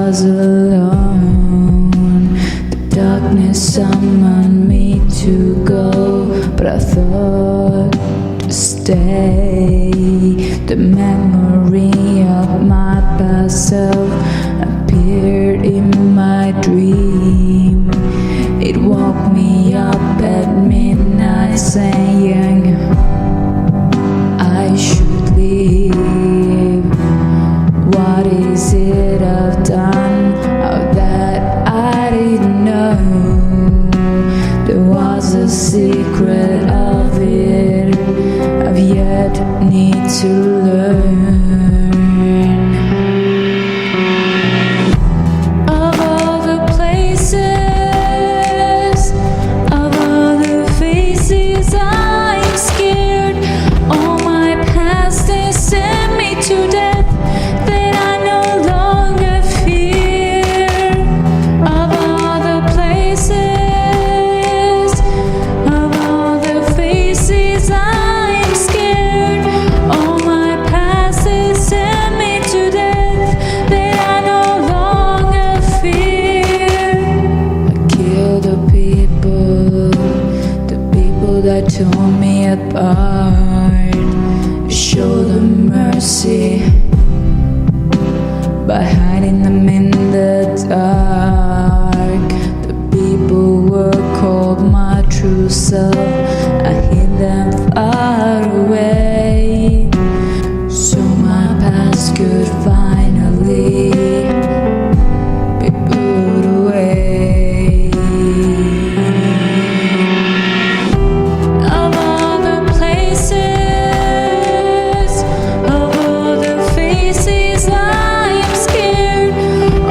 was alone, the darkness summoned me to go, but I thought to stay. The memory of my past self appeared in my dream. It woke me up at midnight saying I should leave. What is it I've done that I didn't know? There was a secret of it I've yet need to learn. Of all the places, of all the faces, I'm scared. All my past has sent me to death that I no longer fear. Of all the places, of all the faces, I'm scared. All my past has sent me to death that I no longer fear. I killed the people that tore me apart. Show them mercy by hiding them in the dark. The people were called my true self. I hid them far away, so my past could finally be put away. Of all the places, of all the faces, I am scared.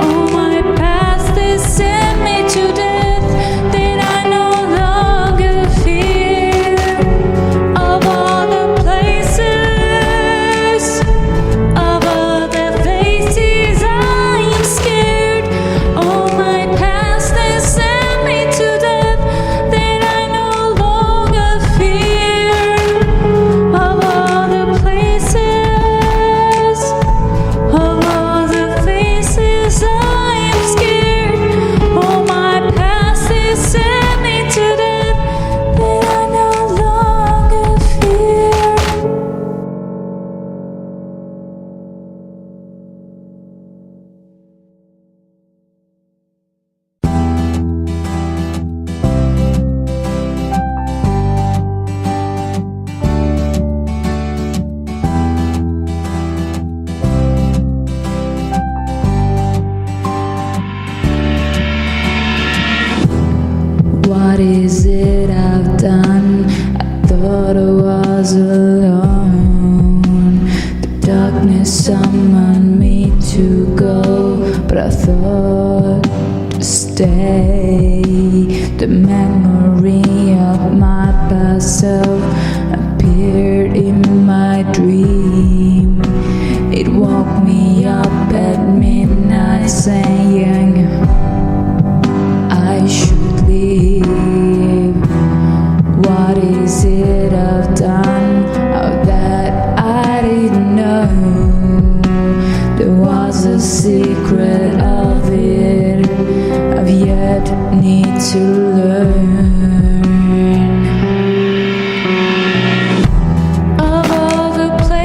All my past has sent me to death that I no longer fear. Of all the places, of all the faces, I am scared. All my past has sent me to death that I no longer fear. Of all the places, of all the faces, I am scared. All my past has sent me to death that I no longer fear. What is it I've done? I thought I was alone. The darkness summoned me to go, but I thought to stay. The memory of my past self appeared in my dream. It woke me up at midnight saying I should leave. What is it I've done that I didn't know? There was a secret of it I've yet need to learn. Of all the places,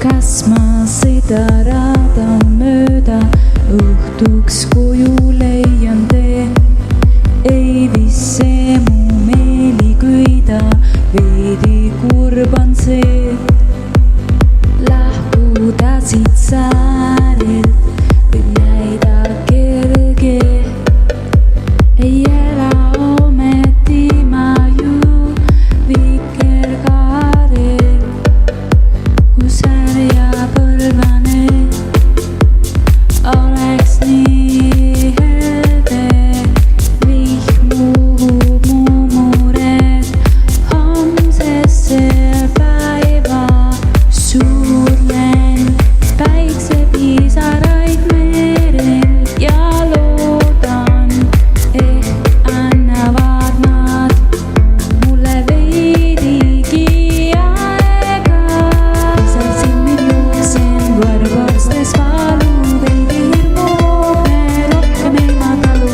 kas ma seda rada mööda õhtuks koju leian tee? Ei visse mu meeli köida, veidi kurb on see. Lahkuda siit saarelt võib näida kerge. Ei ela ometi ma ju vikerkaarel, kus härjapõlvane oleks nii helde. Vihm uhub mu mured homsesse päeva. Suudlen päiksepisaraid merel ja loodan, annavad nad mulle veidigi aega. Pisar silmil jooksen, võrgustes valu, veidi hirmuhoogne, rohkem ei ma talu.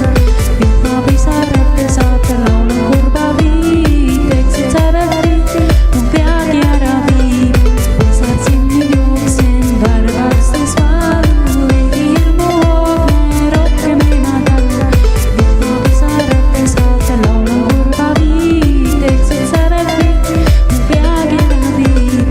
Vihmapisarate saatel laulan kurba viiteks, et sädevri mu peagi ära viib. Pisar silmil jooksen, võrgustes valu, veidi hirmuhoogne, rohkem ei ma talu. Vihmapisarate saatel laulan kurba viiteks, et sädevri mu peagi ära viib.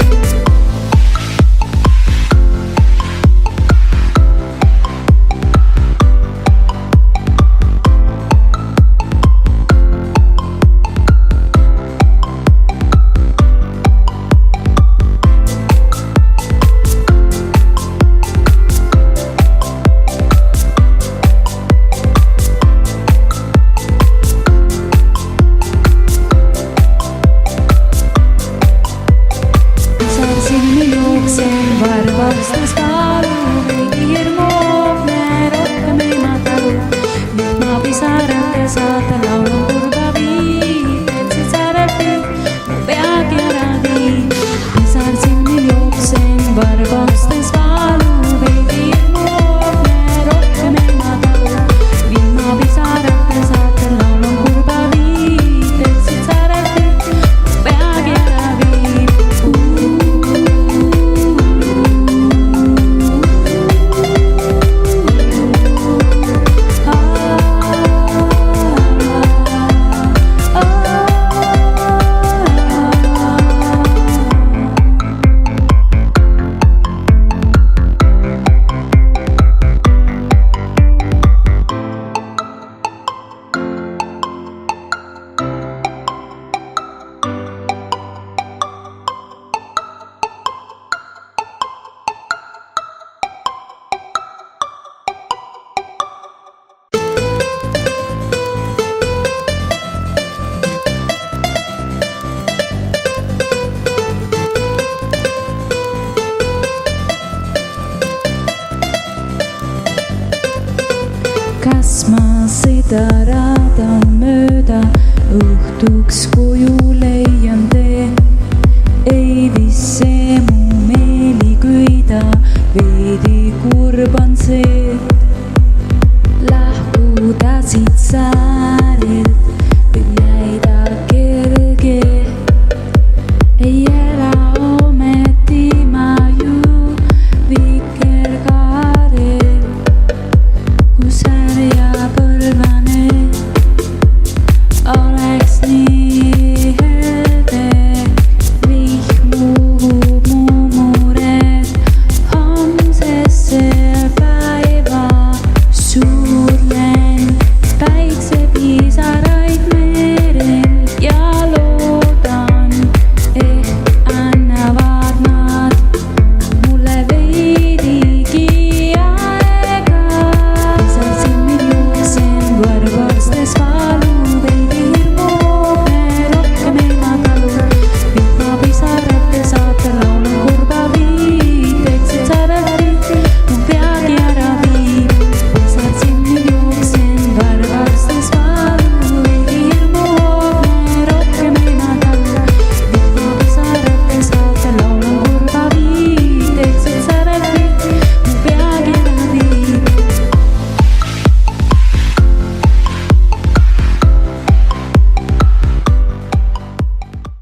Pisar silmil jooksen, võrgustes valu, veidi hirmuhoogne, rohkem ei ma talu. Vihmapisarate saatel laulan kurba viiteks, et sädevri mu peagi ära viib. Pisar silmil jooksen, võrgustes valu, veidi hirmuhoogne, rohkem ei ma talu. Vihmapisarate saatel laulan kurba viiteks, et sädevri mu peagi ära viib. Kas ma seda rada mööda õhtuks koju leian tee? Ei visse mu meeli köida, veidi kurb on see. Lahkuda siit saarelt